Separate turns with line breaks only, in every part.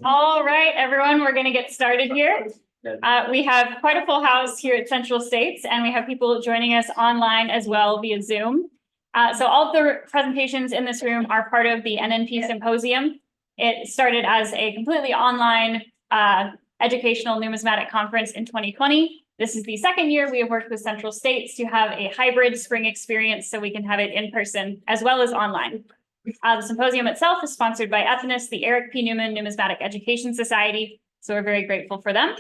All right, everyone, we're going to get started here. We have quite a full house here at Central States, and we have people joining us online as well via Zoom. So all of the presentations in this room are part of the NNP Symposium. It started as a completely online educational numismatic conference in 2020. This is the second year we have worked with Central States to have a hybrid spring experience so we can have it in person as well as online. The symposium itself is sponsored by Ethnis, the Eric P. Newman Numismatic Education Society. So we're very grateful for them.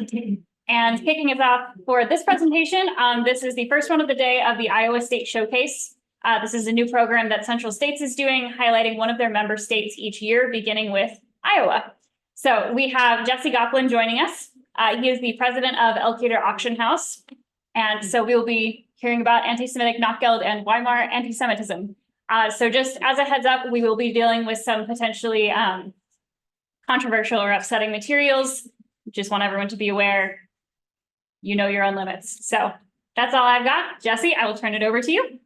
And kicking us off for this presentation, this is the first one of the day of the Iowa State Showcase. This is a new program that Central States is doing, highlighting one of their member states each year, beginning with Iowa. So we have Jesse Goplen joining us. He is the president of Elkader Auction House. And so we will be hearing about anti-Semitic Notgeld and Weimar antisemitism. So just as a heads up, we will be dealing with some potentially controversial or upsetting materials. Just want everyone to be aware, you know your own limits. So that's all I've got. Jesse, I will turn it over to you.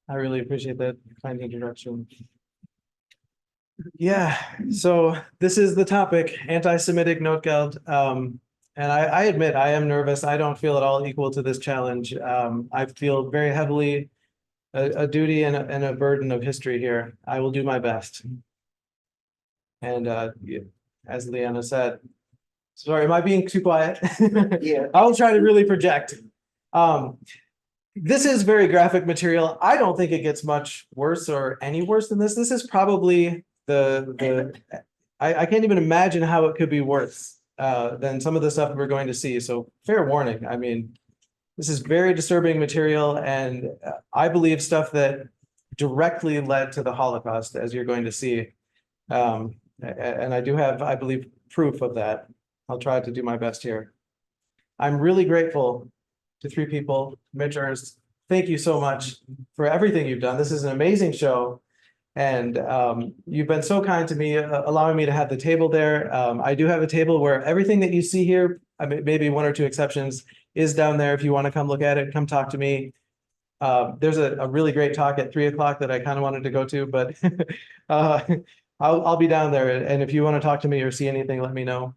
I really appreciate that kind introduction. Yeah, so this is the topic, anti-Semitic Notgeld. And I admit I am nervous. I don't feel at all equal to this challenge. I feel very heavily a duty and a burden of history here. I will do my best. And as Leanna said, sorry, am I being too quiet? Yeah. I will try to really project. This is very graphic material. I don't think it gets much worse or any worse than this. This is probably I can't even imagine how it could be worse than some of the stuff we're going to see. So fair warning. I mean, this is very disturbing material, and I believe stuff that directly led to the Holocaust, as you're going to see. And I do have, I believe, proof of that. I'll try to do my best here. I'm really grateful to three people. Mitch, Ernst, thank you so much for everything you've done. This is an amazing show. And you've been so kind to me, allowing me to have the table there. I do have a table where everything that you see here, maybe one or two exceptions, is down there. If you want to come look at it, come talk to me. There's a really great talk at 3 o'clock that I kind of wanted to go to, but I'll be down there. And if you want to talk to me or see anything, let me know.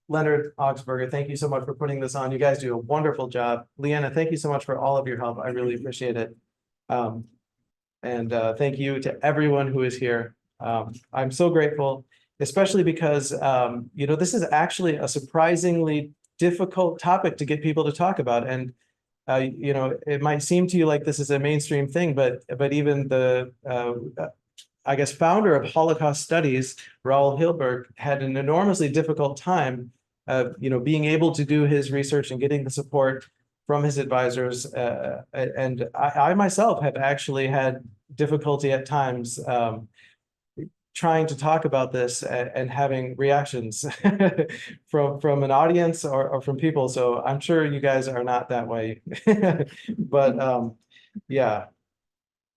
Leonard Augsburger, thank you so much for putting this on. You guys do a wonderful job. Leanna, thank you so much for all of your help. I really appreciate it. And thank you to everyone who is here. I'm so grateful, especially because, you know, this is actually a surprisingly difficult topic to get people to talk about. And, you know, it might seem to you like this is a mainstream thing, but even the, I guess, founder of Holocaust Studies, Raoul Hilberg, had an enormously difficult time, you know, being able to do his research and getting the support from his advisors. And I myself have actually had difficulty at times trying to talk about this and having reactions from an audience or from people. So I'm sure you guys are not that way. But yeah,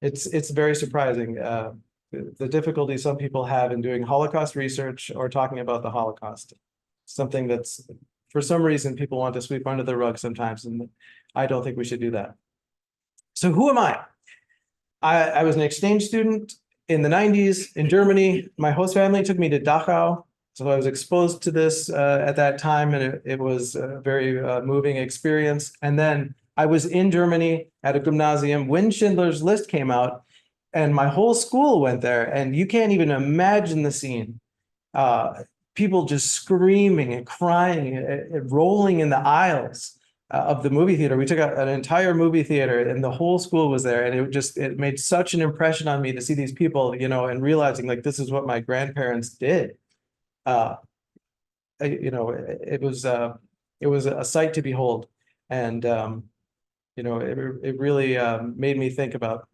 it's very surprising. The difficulty some people have in doing Holocaust research or talking about the Holocaust. Something that's, for some reason, people want to sweep under the rug sometimes, and I don't think we should do that. So who am I? I was an exchange student in the 90s in Germany. My host family took me to Dachau, so I was exposed to this at that time, and it was a very moving experience. And then I was in Germany at a gymnasium when Schindler's List came out, and my whole school went there, and you can't even imagine the scene. People just screaming and crying and rolling in the aisles of the movie theater. We took an entire movie theater, and the whole school was there, and it made such an impression on me to see these people, you know, and realizing like this is what my grandparents did. You know, it was a sight to behold, and you know, it really made me think about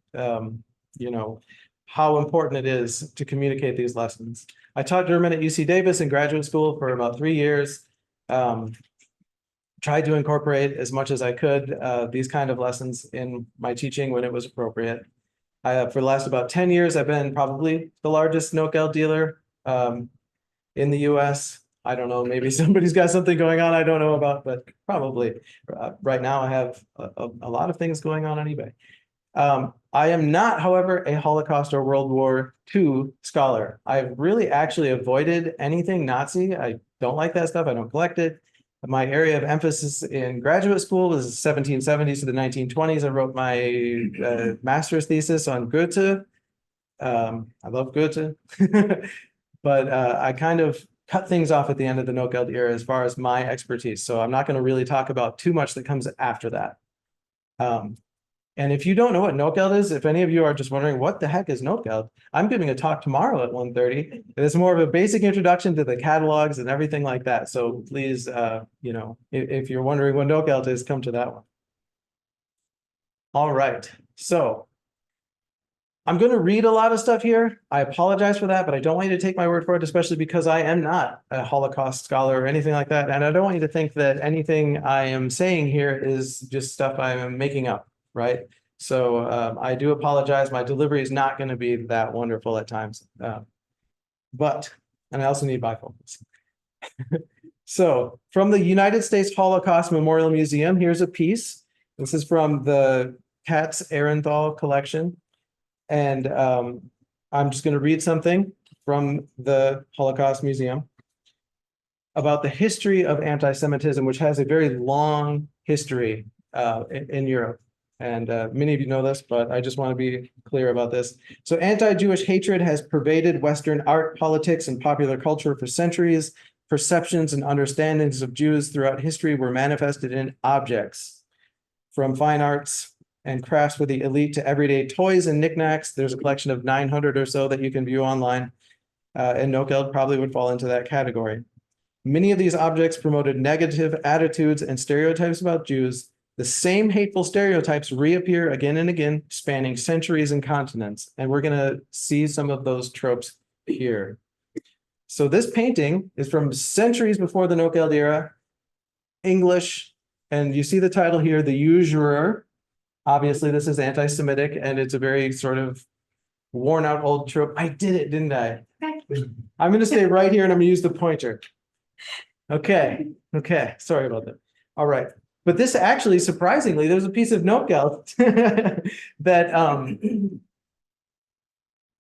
you know, how important it is to communicate these lessons. I taught German at UC Davis in graduate school for about 3 years. Tried to incorporate as much as I could these kind of lessons in my teaching when it was appropriate. For the last about 10 years, I've been probably the largest Notgeld dealer in the US. I don't know, maybe somebody's got something going on I don't know about, but probably. Right now, I have a lot of things going on eBay. I am not, however, a Holocaust or World War II scholar. I've really actually avoided anything Nazi. I don't like that stuff. I don't collect it. My area of emphasis in graduate school was 1770s to the 1920s. I wrote my master's thesis on Goethe. I love Goethe, but I kind of cut things off at the end of the Notgeld era as far as my expertise. So I'm not going to really talk about too much that comes after that. And if you don't know what Notgeld is, if any of you are just wondering what the heck is Notgeld, I'm giving a talk tomorrow at 1:30. It's more of a basic introduction to the catalogs and everything like that. So please, you know, if you're wondering what Notgeld is, come to that one. All right, so I'm going to read a lot of stuff here. I apologize for that, but I don't want you to take my word for it, especially because I am not a Holocaust scholar or anything like that. And I don't want you to think that anything I am saying here is just stuff I am making up, right? So I do apologize. My delivery is not going to be that wonderful at times. And I also need bifocals. So from the United States Holocaust Memorial Museum, here's a piece. This is from the Katz Ehrenthal collection. And I'm just going to read something from the Holocaust Museum about the history of anti-Semitism, which has a very long history in Europe. And many of you know this, but I just want to be clear about this. So anti-Jewish hatred has pervaded Western art, politics, and popular culture for centuries. Perceptions and understandings of Jews throughout history were manifested in objects, from fine arts and crafts for the elite to everyday toys and knickknacks. There's a collection of 900 or so that you can view online, and Notgeld probably would fall into that category. Many of these objects promoted negative attitudes and stereotypes about Jews. The same hateful stereotypes reappear again and again, spanning centuries and continents. And we're going to see some of those tropes here. So this painting is from centuries before the Notgeld era, English, and you see the title here, The Usurer. Obviously, this is anti-Semitic, and it's a very sort of worn out old trope. I did it, didn't I? I'm going to stay right here and I'm going to use the pointer. Okay. Sorry about that. All right. But this actually, surprisingly, there's a piece of Notgeld that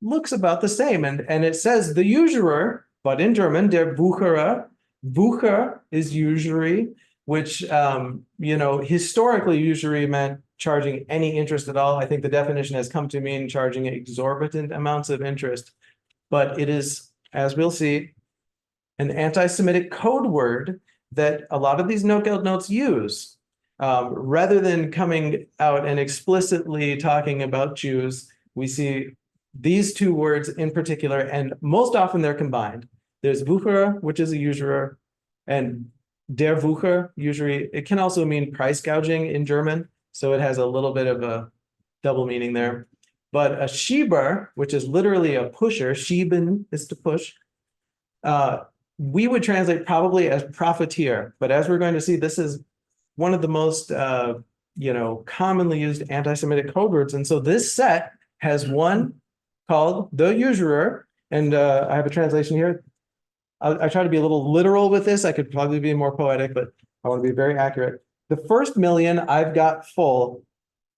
looks about the same. And it says the usurer, but in German, der Wucherer. Wucher is usury, which, you know, historically usury meant charging any interest at all. I think the definition has come to mean charging exorbitant amounts of interest. But it is, as we'll see, an anti-Semitic code word that a lot of these Notgeld notes use. Rather than coming out and explicitly talking about Jews, we see these two words in particular, and most often they're combined. There's Wucherer, which is a usurer, and der Wucher, usury. It can also mean price gouging in German, so it has a little bit of a double meaning there. But a Schieber, which is literally a pusher, schieben is to push, we would translate probably as profiteer. But as we're going to see, this is one of the most, you know, commonly used anti-Semitic code words. And so this set has one called the usurer, and I have a translation here. I try to be a little literal with this. I could probably be more poetic, but I want to be very accurate. The first million I've got full.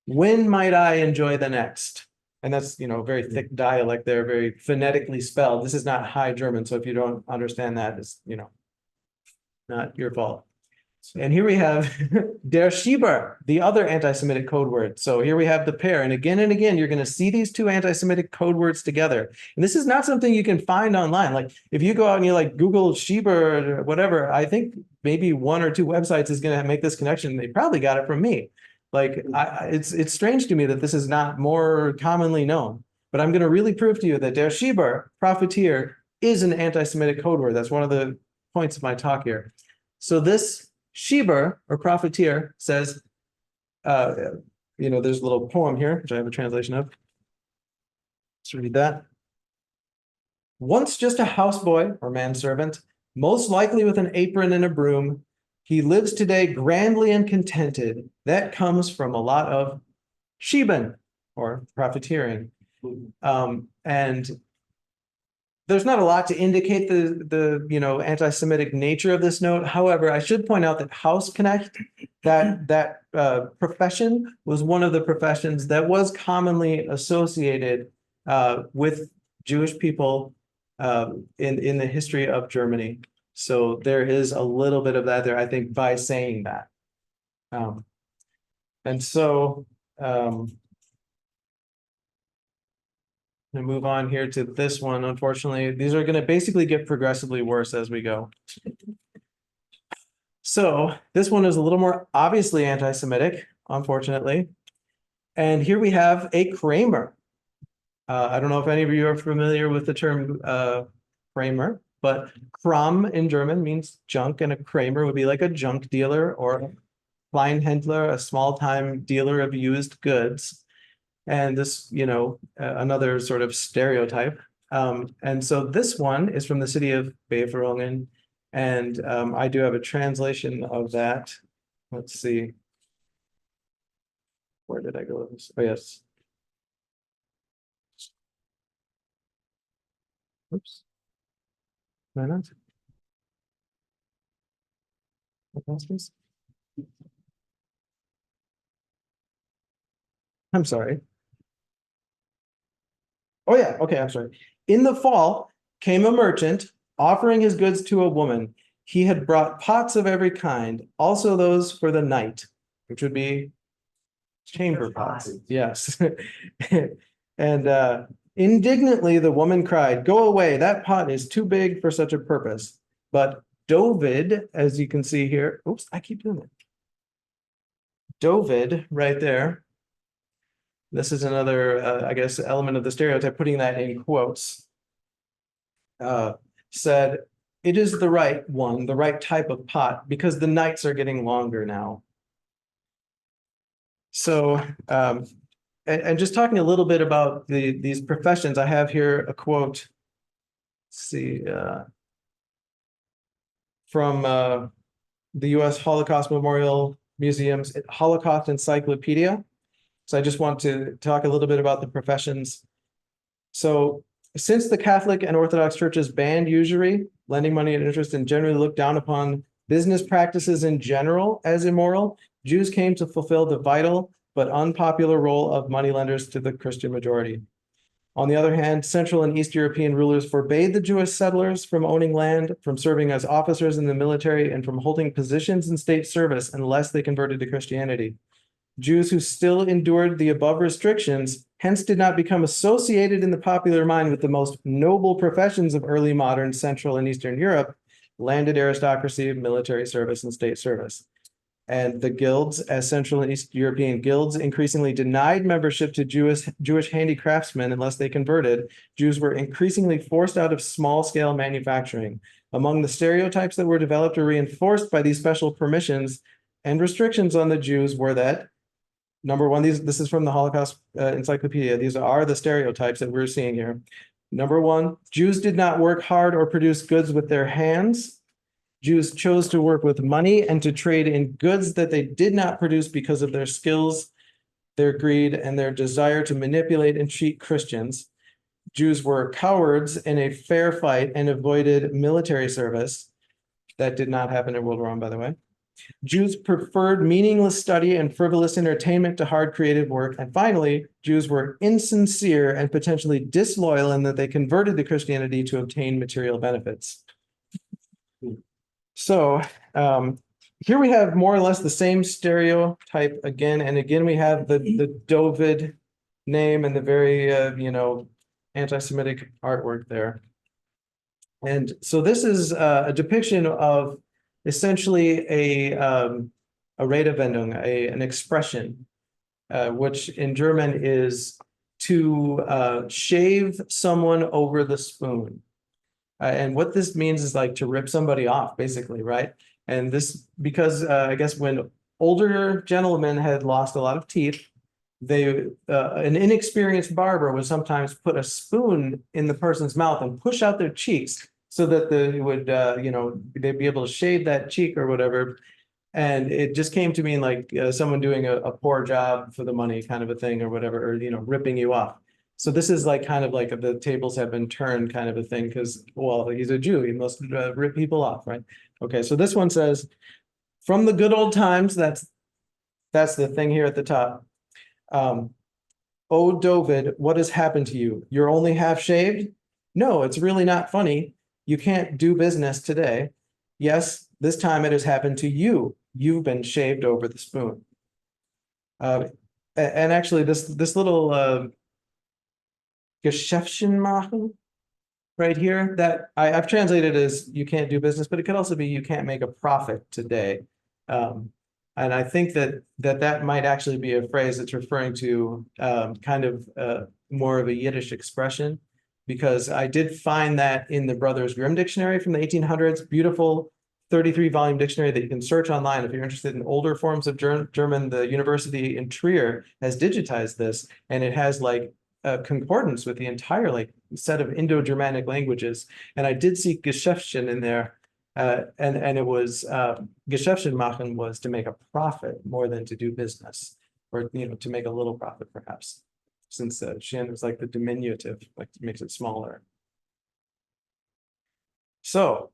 When might I enjoy the next? And that's, you know, very thick dialect there, very phonetically spelled. This is not High German, so if you don't understand that, it's, you know, not your fault. And here we have der Schieber, the other anti-Semitic code word. So here we have the pair. And again, you're going to see these two anti-Semitic code words together. And this is not something you can find online. Like if you go out and you like Google Schieber or whatever, I think maybe one or two websites is going to make this connection. They probably got it from me. Like it's strange to me that this is not more commonly known. But I'm going to really prove to you that der Schieber, profiteer, is an anti-Semitic code word. That's one of the points of my talk here. So this Schieber, or profiteer, says, you know, there's a little poem here, which I have a translation of. Let's read that. Once just a houseboy or manservant, most likely with an apron and a broom, he lives today grandly and contented. That comes from a lot of schieben, or profiteering. And there's not a lot to indicate the anti-Semitic nature of this note. However, I should point out that House Connect, that profession was one of the professions that was commonly associated with Jewish people in the history of Germany. So there is a little bit of that there, I think, by saying that. And so I'm gonna move on here to this one. Unfortunately, these are gonna basically get progressively worse as we go. So this one is a little more obviously anti-Semitic, unfortunately. And here we have a Kramer. I don't know if any of you are familiar with the term Kramer, but Kram in German means junk, and a Kramer would be like a junk dealer or a Kleinhändler, a small-time dealer of used goods. And this, another sort of stereotype. And so this one is from the city of Beverungen, and I do have a translation of that. Let's see. Where did I go with this? Oh, yes. Oops. Why not? I'm sorry. Oh, yeah. Okay, I'm sorry. In the fall came a merchant offering his goods to a woman. He had brought pots of every kind, also those for the night, which would be chamber pots. Yes. And indignantly, the woman cried, "Go away, that pot is too big for such a purpose." But Dovid, as you can see here, oops, I keep doing it. Dovid, right there. This is another, I guess, element of the stereotype, putting that in quotes. Said, "It is the right one, the right type of pot, because the nights are getting longer now." So, and just talking a little bit about these professions, I have here a quote. Let's see, from the U.S. Holocaust Memorial Museum's Holocaust Encyclopedia. So I just want to talk a little bit about the professions. So since the Catholic and Orthodox churches banned usury, lending money at interest, and generally looked down upon business practices in general as immoral, Jews came to fulfill the vital but unpopular role of moneylenders to the Christian majority. On the other hand, Central and East European rulers forbade the Jewish settlers from owning land, from serving as officers in the military, and from holding positions in state service unless they converted to Christianity. Jews who still endured the above restrictions hence did not become associated in the popular mind with the most noble professions of early modern Central and Eastern Europe: landed aristocracy, military service, and state service. And the guilds, as Central and East European guilds increasingly denied membership to Jewish handicraftsmen unless they converted, Jews were increasingly forced out of small-scale manufacturing. Among the stereotypes that were developed or reinforced by these special permissions and restrictions on the Jews were that, number one, this is from the Holocaust Encyclopedia. These are the stereotypes that we're seeing here. Number one, Jews did not work hard or produce goods with their hands. Jews chose to work with money and to trade in goods that they did not produce because of their skills, their greed, and their desire to manipulate and cheat Christians. Jews were cowards in a fair fight and avoided military service. That did not happen in World War I, by the way. Jews preferred meaningless study and frivolous entertainment to hard creative work. And finally, Jews were insincere and potentially disloyal in that they converted to Christianity to obtain material benefits. So here we have more or less the same stereotype again and again. We have the Dovid name and the very anti-Semitic artwork there. And so this is a depiction of essentially a Redewendung, an expression, which in German is to shave someone over the spoon. And what this means is like to rip somebody off, basically, right? And this, because I guess when older gentlemen had lost a lot of teeth, an inexperienced barber would sometimes put a spoon in the person's mouth and push out their cheeks so that they'd be able to shave that cheek or whatever. And it just came to mean like someone doing a poor job for the money kind of a thing or whatever, or ripping you off. So this is like kind of like the tables have been turned kind of a thing because, well, he's a Jew. He must rip people off, right? Okay, so this one says, from the good old times, that's the thing here at the top. Oh, David, what has happened to you? You're only half shaved? No, it's really not funny. You can't do business today. Yes, this time it has happened to you. You've been shaved over the spoon. And actually, this little Geschäftchen machen right here, that I've translated as you can't do business, but it could also be you can't make a profit today. And I think that might actually be a phrase that's referring to kind of more of a Yiddish expression, because I did find that in the Brothers Grimm dictionary from the 1800s, beautiful 33-volume dictionary that you can search online if you're interested in older forms of German. The university in Trier has digitized this, and it has like a concordance with the entire like set of Indo-Germanic languages. And I did see Geschäftchen in there. And it was Geschäftchen machen was to make a profit more than to do business, or to make a little profit perhaps, since Shin was like the diminutive, like makes it smaller. So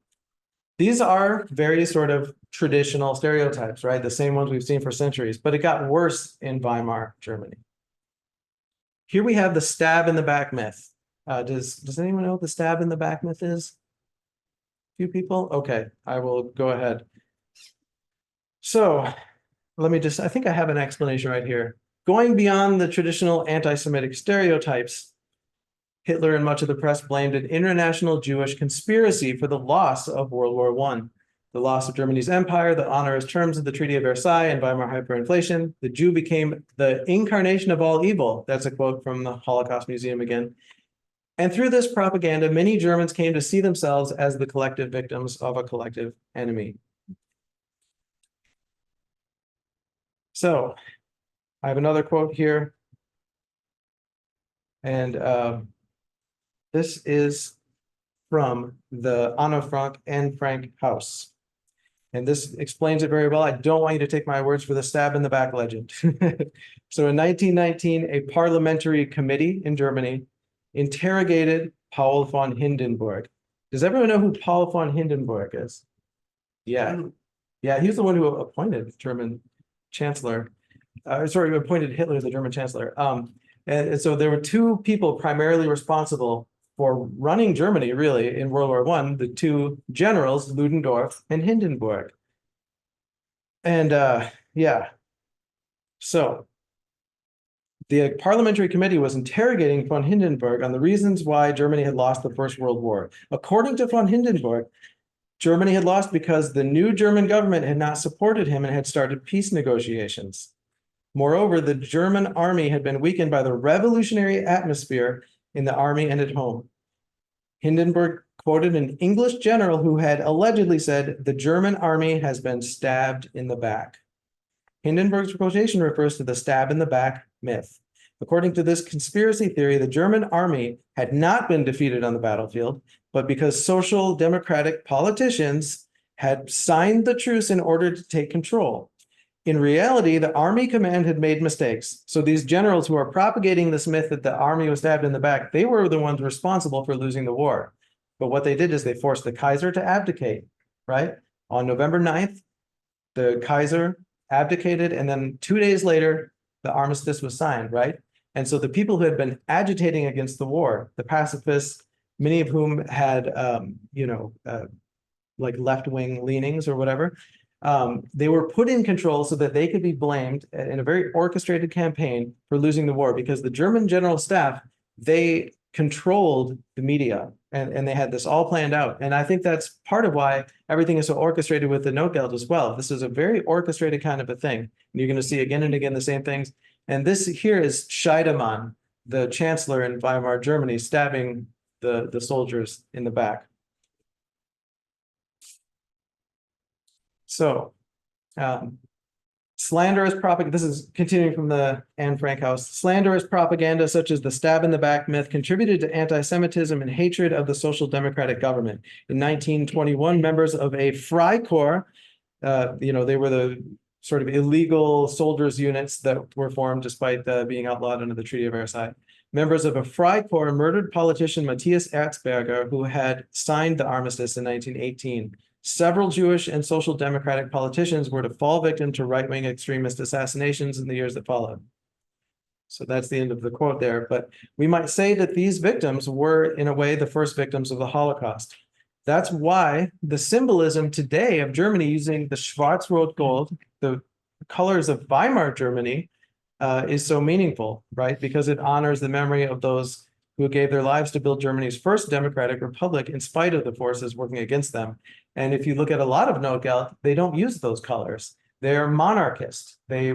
these are very sort of traditional stereotypes, right? The same ones we've seen for centuries, but it got worse in Weimar, Germany. Here we have the stab in the back myth. Does anyone know what the stab in the back myth is? Few people? Okay, I will go ahead. So let me I think I have an explanation right here. Going beyond the traditional anti-Semitic stereotypes, Hitler and much of the press blamed an international Jewish conspiracy for the loss of World War I, the loss of Germany's empire, the onerous terms of the Treaty of Versailles, and Weimar hyperinflation. The Jew became the incarnation of all evil. That's a quote from the Holocaust Museum again. And through this propaganda, many Germans came to see themselves as the collective victims of a collective enemy. So I have another quote here. And this is from the Anne Frank house. And this explains it very well. I don't want you to take my words for the stab in the back legend. So in 1919, a parliamentary committee in Germany interrogated Paul von Hindenburg. Does everyone know who Paul von Hindenburg is? Yeah. Yeah, he's the one who appointed German chancellor. Appointed Hitler the German chancellor. And so there were two people primarily responsible for running Germany, really, in World War I, the two generals, Ludendorff and Hindenburg. And yeah, so the parliamentary committee was interrogating von Hindenburg on the reasons why Germany had lost the First World War. According to von Hindenburg, Germany had lost because the new German government had not supported him and had started peace negotiations. Moreover, the German army had been weakened by the revolutionary atmosphere in the army and at home. Hindenburg quoted an English general who had allegedly said, "The German army has been stabbed in the back." Hindenburg's quotation refers to the stab in the back myth. According to this conspiracy theory, the German army had not been defeated on the battlefield, but because social democratic politicians had signed the truce in order to take control. In reality, the army command had made mistakes. So these generals who are propagating this myth that the army was stabbed in the back, they were the ones responsible for losing the war. But what they did is they forced the Kaiser to abdicate, right? On November 9th, the Kaiser abdicated, and then 2 days later, the armistice was signed, right? And so the people who had been agitating against the war, the pacifists, many of whom had, like left-wing leanings or whatever, they were put in control so that they could be blamed in a very orchestrated campaign for losing the war, because the German general staff, they controlled the media, and they had this all planned out. And I think that's part of why everything is so orchestrated with the Notgeld as well. This is a very orchestrated kind of a thing. And you're going to see again and again the same things. And this here is Scheidemann, the chancellor in Weimar, Germany, stabbing the soldiers in the back. So, slanderous propaganda, this is continuing from the Anne Frank house. Slanderous propaganda such as the stab in the back myth contributed to anti-Semitism and hatred of the social democratic government. In 1921, members of a Freikorps, they were the sort of illegal soldiers units that were formed despite being outlawed under the Treaty of Versailles,
members of a Freikorps murdered politician Matthias Erzberger, who had signed the armistice in 1918. Several Jewish and social democratic politicians were to fall victim to right-wing extremist assassinations in the years that followed. So that's the end of the quote there. But we might say that these victims were, in a way, the first victims of the Holocaust. That's why the symbolism today of Germany using the Schwarz-Rot-Gold, the colors of Weimar Germany, is so meaningful, right? Because it honors the memory of those who gave their lives to build Germany's first democratic republic in spite of the forces working against them. And if you look at a lot of Notgeld, they don't use those colors. They're monarchist. They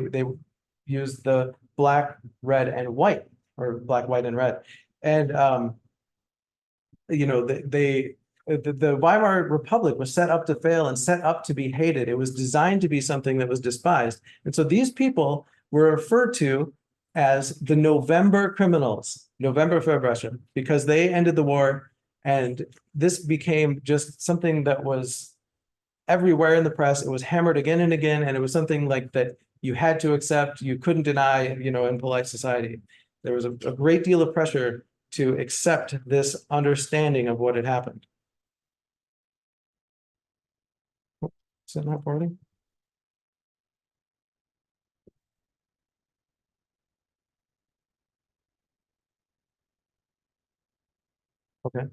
use the black, red, and white, or black, white, and red. And you know, the Weimar Republic was set up to fail and set up to be hated. It was designed to be something that was despised. And so these people were referred to as the November criminals, November Verbrechen, because they ended the war. And this became just something that was everywhere in the press. It was hammered again and again. And it was something like that you had to accept, you couldn't deny, you know, in polite society. There was a great deal of pressure to accept this understanding of what had happened. Is that not forwarding? Okay.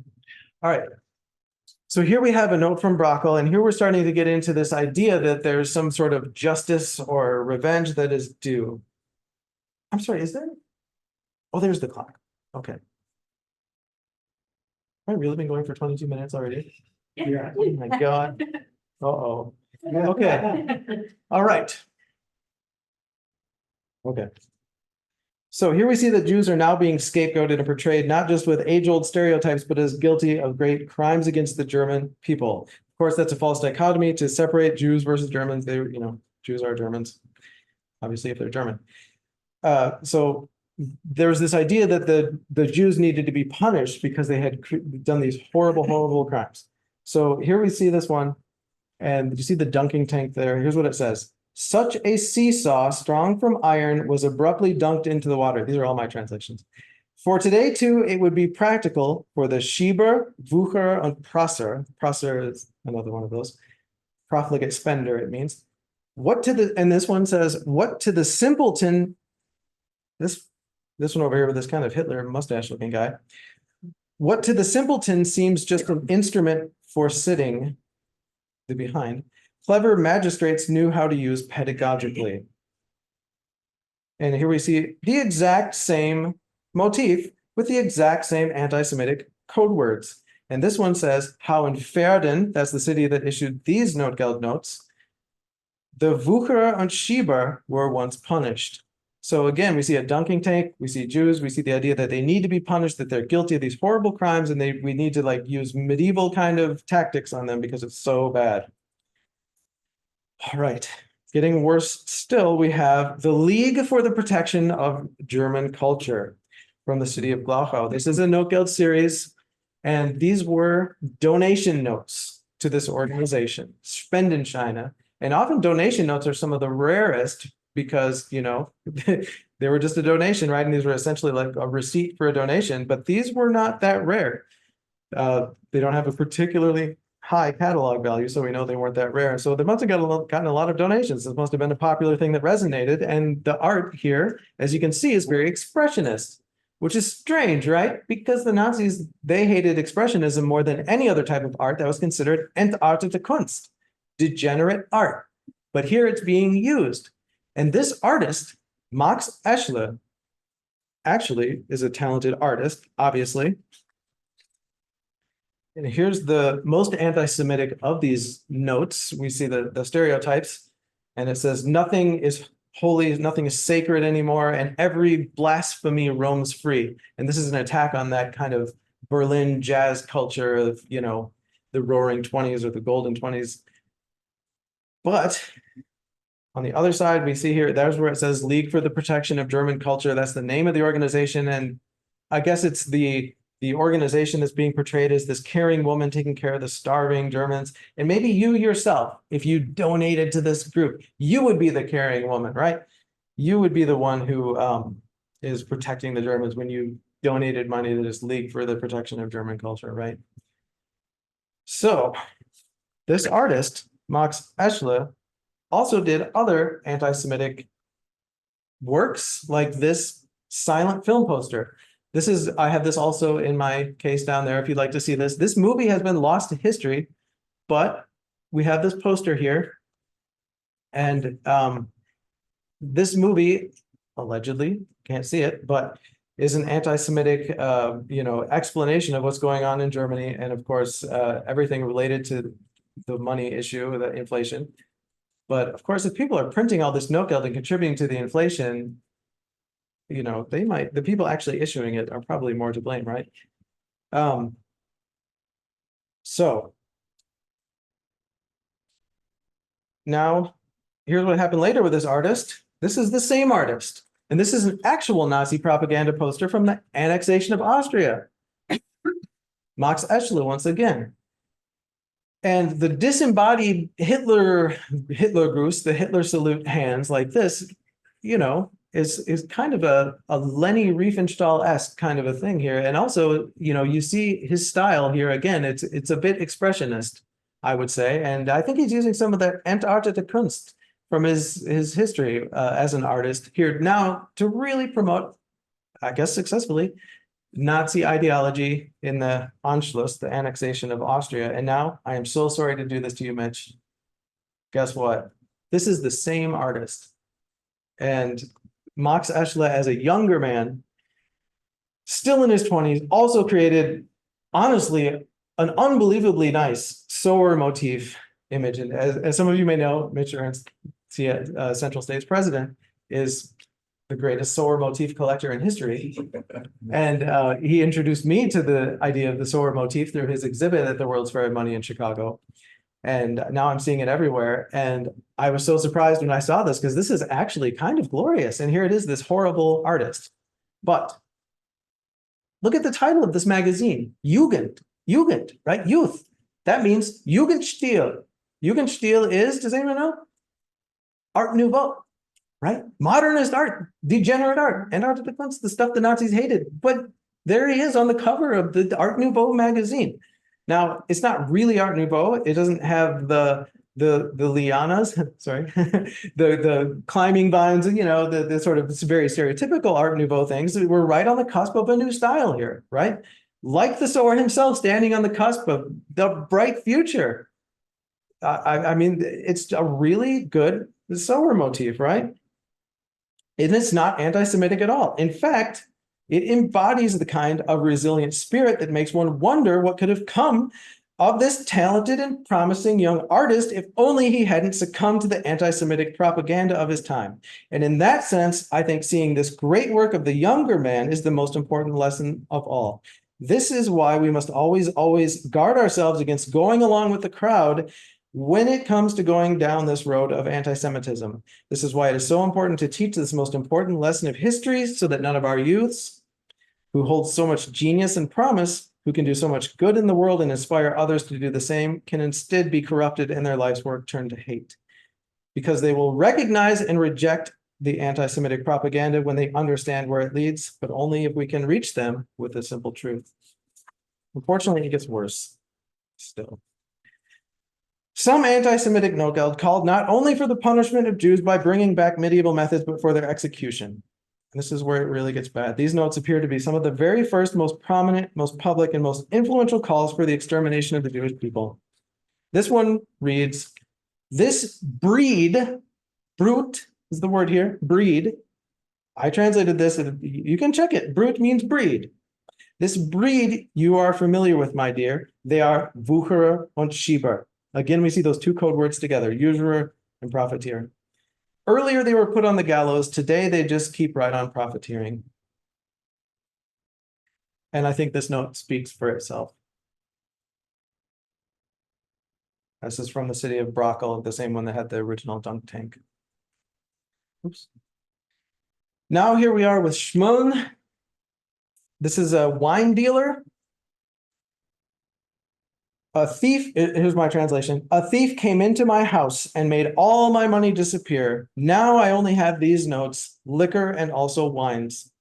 All right. So here we have a note from Brockel, and here we're starting to get into this idea that there's some sort of justice or revenge that is due. I'm sorry, is there? Oh, there's the clock. Okay. Have I really been going for 22 minutes already?
Yeah.
Oh my God. Uh-oh. Okay. All right. Okay. So here we see that Jews are now being scapegoated and portrayed not just with age-old stereotypes, but as guilty of great crimes against the German people. Of course, that's a false dichotomy to separate Jews versus Germans. They, you know, Jews are Germans, obviously, if they're German. So there's this idea that the Jews needed to be punished because they had done these horrible, horrible crimes. So here we see this one, and you see the dunking tank there. Here's what it says. Such a seesaw, strong from iron, was abruptly dunked into the water. These are all my translations. For today, too, it would be practical for the Schieber, Wucher, and Prosser. Prosser is another one of those. Profligate spender, it means. What to the, and this one says, what to the simpleton, this one over here with this kind of Hitler mustache looking guy. What to the simpleton seems just an instrument for sitting, the behind. Clever magistrates knew how to use pedagogically. And here we see the exact same motif with the exact same anti-Semitic code words. And this one says, how in Verden, that's the city that issued these Notgeld notes, the Wucherer and Schieber were once punished. So again, we see a dunking tank, we see Jews, we see the idea that they need to be punished, that they're guilty of these horrible crimes, and we need to like use medieval kind of tactics on them because it's so bad. All right, getting worse still, we have the League for the Protection of German Culture from the city of Glauchau. This is a Notgeld series, and these were donation notes to this organization, Spendenscheine. And often donation notes are some of the rarest because, you know, they were just a donation, right? And these were essentially like a receipt for a donation, but these were not that rare. They don't have a particularly high catalog value, so we know they weren't that rare. So they must have gotten a lot of donations. This must have been a popular thing that resonated. And the art here, as you can see, is very expressionist, which is strange, right? Because the Nazis, they hated expressionism more than any other type of art that was considered entartete Kunst, degenerate art. But here it's being used. And this artist, Max Eschle, actually is a talented artist, obviously. And here's the most anti-Semitic of these notes. We see the stereotypes, and it says, nothing is holy, nothing is sacred anymore, and every blasphemy roams free. And this is an attack on that kind of Berlin jazz culture of, you know, the roaring 20s or the golden 20s. But on the other side, we see here, there's where it says League for the Protection of German Culture. That's the name of the organization. And I guess it's the organization that's being portrayed as this caring woman taking care of the starving Germans. And maybe you yourself, if you donated to this group, you would be the caring woman, right? You would be the one who is protecting the Germans when you
donated money to this League for the Protection of German Culture, right? So this artist, Max Eschle, also did other anti-Semitic works like this silent film poster. I have this also in my case down there if you'd like to see this. This movie has been lost to history, but we have this poster here. And this movie, allegedly, can't see it, but is an anti-Semitic, explanation of what's going on in Germany. And of course, everything related to the money issue, the inflation. But of course, if people are printing all this Notgeld and contributing to the inflation, the people actually issuing it are probably more to blame, right? So now here's what happened later with this artist. This is the same artist. And this is an actual Nazi propaganda poster from the annexation of Austria. Max Eschle once again. And the disembodied Hitler Gruß, the Hitler salute hands like this, is kind of a Leni Riefenstahl-esque kind of a thing here. And also, you see his style here again, it's a bit expressionist, I would say. And I think he's using some of the Entartete Kunst from his history as an artist here now to really promote, I guess successfully, Nazi ideology in the Anschluss, the annexation of Austria. And now I am so sorry to do this to you, Mitch. Guess what? This is the same artist. And Max Eschle, as a younger man, still in his 20s, also created, honestly, an unbelievably nice Sower motif image. And as some of you may know, Mitch Ernst, Central States president, is the greatest Sower motif collector in history. And he introduced me to the idea of the Sower motif through his exhibit at the World's Fair of Money in Chicago. And now I'm seeing it everywhere. And I was so surprised when I saw this because this is actually kind of glorious. And here it is, this horrible artist. But look at the title of this magazine, Jugend, right? Youth. That means Jugendstil. Jugendstil is, does anyone know? Art Nouveau, right? Modernist art, degenerate art, and art of the stuff the Nazis hated. But there he is on the cover of the Art Nouveau magazine. Now, it's not really Art Nouveau. It doesn't have the lianas, sorry, the climbing vines, the sort of very stereotypical Art Nouveau things. We're right on the cusp of a new style here, right? Like the Sower himself standing on the cusp of the bright future. I mean, it's a really good Sower motif, right? And it's not anti-Semitic at all. In fact, it embodies the kind of resilient spirit that makes one wonder what could have come of this talented and promising young artist if only he hadn't succumbed to the anti-Semitic propaganda of his time. And in that sense, I think seeing this great work of the younger man is the most important lesson of all. This is why we must always guard ourselves against going along with the crowd when it comes to going down this road of anti-Semitism. This is why it is so important to teach this most important lesson of history so that none of our youths who hold so much genius and promise, who can do so much good in the world and inspire others to do the same, can instead be corrupted and their life's work turned to hate. Because they will recognize and reject the anti-Semitic propaganda when they understand where it leads, but only if we can reach them with the simple truth. Unfortunately, it gets worse still. Some anti-Semitic Notgeld called not only for the punishment of Jews by bringing back medieval methods, but for their execution. This is where it really gets bad. These notes appear to be some of the very first, most prominent, most public, and most influential calls for the extermination of the Jewish people. This one reads, this breed, brute is the word here, breed. I translated this, you can check it. Brute means breed. This breed you are familiar with, my dear. They are Wucherer und Schieber. Again, we see those two code words together, usurer and profiteer. Earlier, they were put on the gallows. Today, they just keep right on profiteering. And I think this note speaks for itself. This is from the city of Brockel, the same one that had the original dunk tank. Oops. Now here we are with Schmuln. This is a wine dealer. A thief, here's my translation. A thief came into my house and made all my money disappear. Now I only have these notes, liquor and also wines.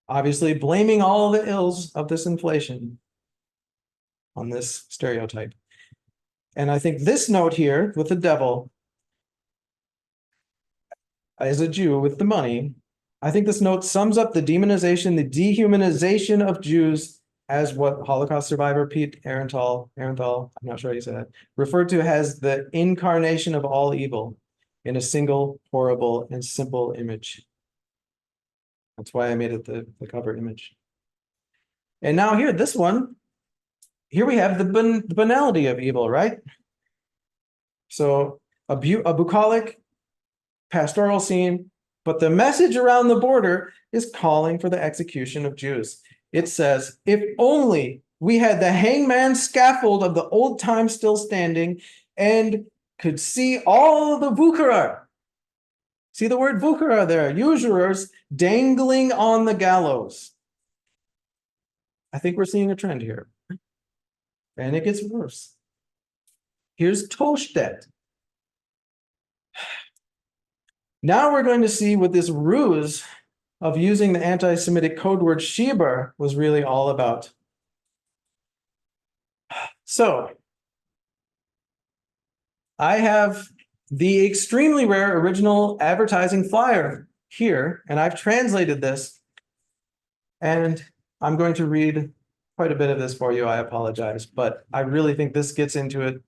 obviously blaming all the ills of this inflation on this stereotype. And I think this note here with the devil as a Jew with the money, I think this note sums up the demonization, the dehumanization of Jews as what Holocaust survivor Pete Arenthal, I'm not sure how you say that, referred to as the incarnation of all evil in a single, horrible, and simple image. That's why I made it the cover image. And now here, this one, here we have the banality of evil, right? So a bucolic pastoral scene, but the message around the border is calling for the execution of Jews. It says, if only we had the hangman scaffold of the old time still standing and could see all the Vucherer. See the word Vucherer there, usurers dangling on the gallows. I think we're seeing a trend here. And it gets worse. Here's Tostedt. Now we're going to see what this ruse of using the anti-Semitic code word Schieber was really all about. So, I have the extremely rare original advertising flyer here, and I've translated this, and I'm going to read quite a bit of this for you. I apologize, but I really think this gets into it.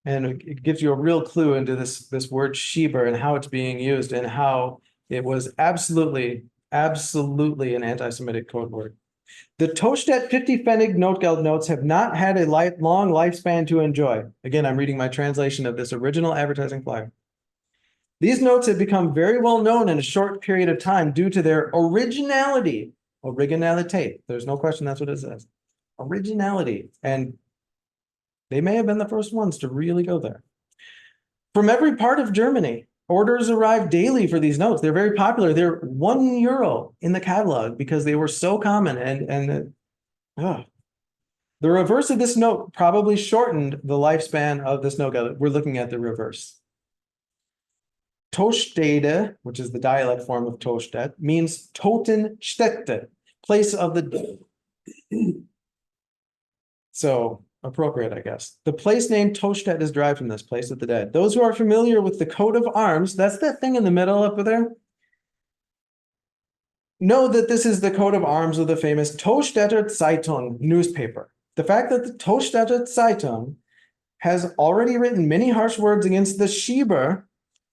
And it gives you a real clue into this word Schieber and how it's being used and how it was absolutely an anti-Semitic code word. The Tostedt 50 Pfennig Notgeld notes have not had a long lifespan to enjoy. Again, I'm reading my translation of this original advertising flyer. These notes have become very well known in a short period of time due to their originality. Originalität. There's no question that's what it says. Originality. And they may have been the first ones to really go there. From every part of Germany, orders arrive daily for these notes. They're very popular. They're €1 in the catalog because they were so common. The reverse of this note probably shortened the lifespan of this note. We're looking at the reverse. Tostede, which is the dialect form of Tostedt, means Totenstätte, place of the dead. So appropriate, I guess. The place name Tostedt is derived from this, place of the dead. Those who are familiar with the coat of arms, that's that thing in the middle up there, know that this is the coat of arms of the famous Tostetter Zeitung newspaper. The fact that the Tostetter Zeitung has already written many harsh words against the Schieber,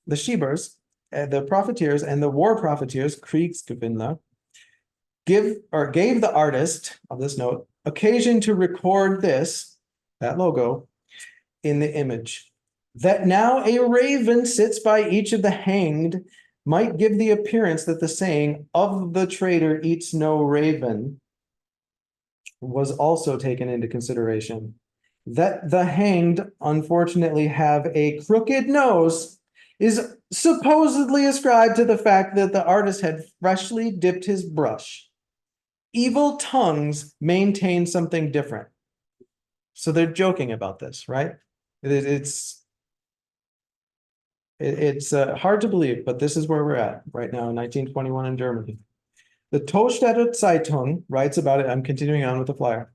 the Schiebers, the profiteers and the war profiteers, Kriegsgewinner, gave the artist of this note occasion to record that logo, in the image. That now a raven sits by each of the hanged might give the appearance that the saying of the traitor eats no raven was also taken into consideration. That the hanged unfortunately have a crooked nose is supposedly ascribed to the fact that the artist had freshly dipped his brush. Evil tongues maintain something different. So they're joking about this, right? It's hard to believe, but this is where we're at right now in 1921 in Germany. The Tostetter Zeitung writes about it. I'm continuing on with the flyer.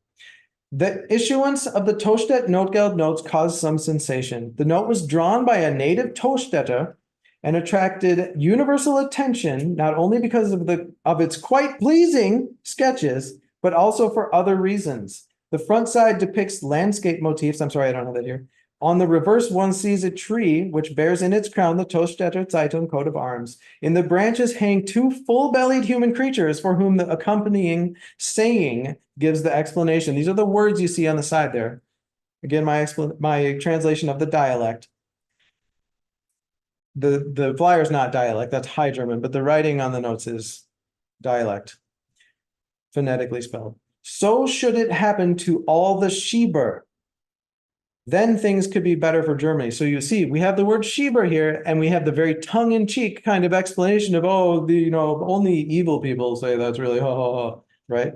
The issuance of the Tostedt Notgeld notes caused some sensation. The note was drawn by a native Tostetter and attracted universal attention, not only because of its quite pleasing sketches, but also for other reasons. The front side depicts landscape motifs. I'm sorry, I don't have that here. On the reverse, one sees a tree which bears in its crown the Tostetter Zeitung coat of arms. In the branches hang two full-bellied human creatures for whom the accompanying saying gives the explanation. These are the words you see on the side there. Again, my translation of the dialect. The flyer is not dialect, that's High German, but the writing on the notes is dialect, phonetically spelled. So should it happen to all the Schieber, then things could be better for Germany. So you see, we have the word Schieber here, and we have the very tongue-in-cheek kind of explanation of, only evil people say that's really ha ha ha, right?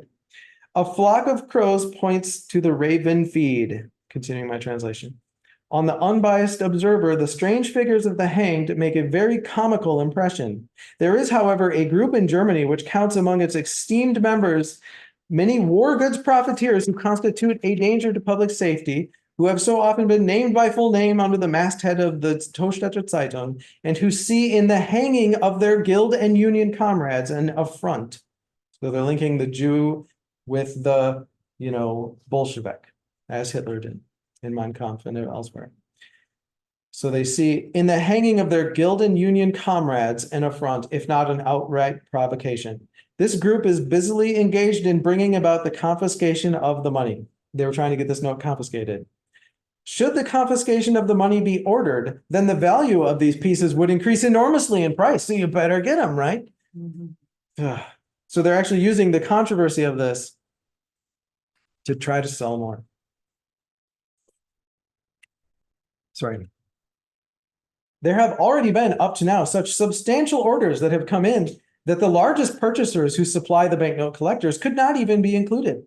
A flock of crows points to the raven feed, continuing my translation.
On the unbiased observer, the strange figures of the hanged make a very comical impression. There is, however, a group in Germany which counts among its esteemed members many war goods profiteers who constitute a danger to public safety, who have so often been named by full name under the masthead of the Tostetter Zeitung, and who see in the hanging of their guild and union comrades an affront. So they're linking the Jew with the, Bolshevik, as Hitler did in Mein Kampf and elsewhere. So they see in the hanging of their guild and union comrades an affront, if not an outright provocation. This group is busily engaged in bringing about the confiscation of the money. They were trying to get this note confiscated. Should the confiscation of the money be ordered, then the value of these pieces would increase enormously in price. So you better get them, right? So they're actually using the controversy of this to try to sell more. Sorry. There have already been, up to now, such substantial orders that have come in that the largest purchasers who supply the banknote collectors could not even be included.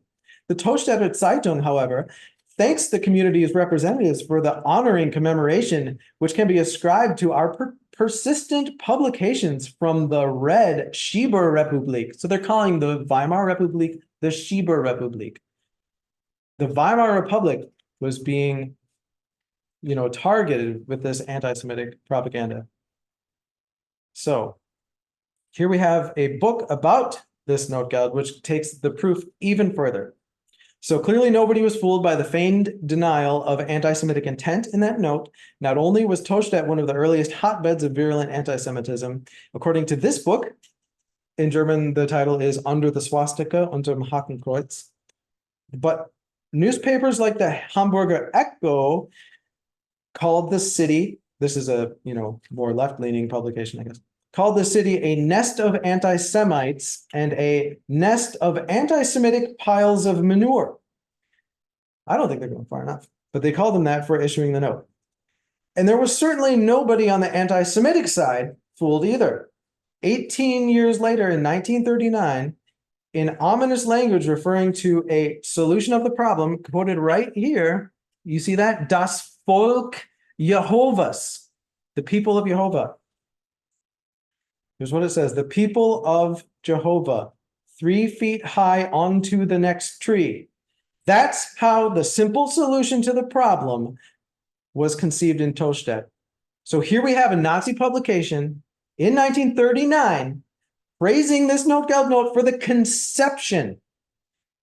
The Tostetter Zeitung, however, thanks the community's representatives for the honoring commemoration, which can be ascribed to our persistent publications from the Red Schieber Republik. So they're calling the Weimar Republic the Schieber Republik. The Weimar Republic was being, targeted with this anti-Semitic propaganda. So here we have a book about this Notgeld, which takes the proof even further. So clearly nobody was fooled by the feigned denial of anti-Semitic intent in that note. Not only was Tostedt one of the earliest hotbeds of virulent anti-Semitism, according to this book, in German the title is Under the Swastika, Unterm Hakenkreuz, but newspapers like the Hamburger Echo called the city, this is a, more left-leaning publication, I guess, called the city a nest of anti-Semites and a nest of anti-Semitic piles of manure. I don't think they're going far enough, but they called them that for issuing the note. And there was certainly nobody on the anti-Semitic side fooled either. 18 years later, in 1939, in ominous language referring to a solution of the problem, quoted right here, you see that? Das Volk Jehovahs, the people of Jehovah. Here's what it says: the people of Jehovah, 3 feet high onto the next tree. That's how the simple solution to the problem was conceived in Tostedt. So here we have a Nazi publication in 1939 praising this Notgeld note for the conception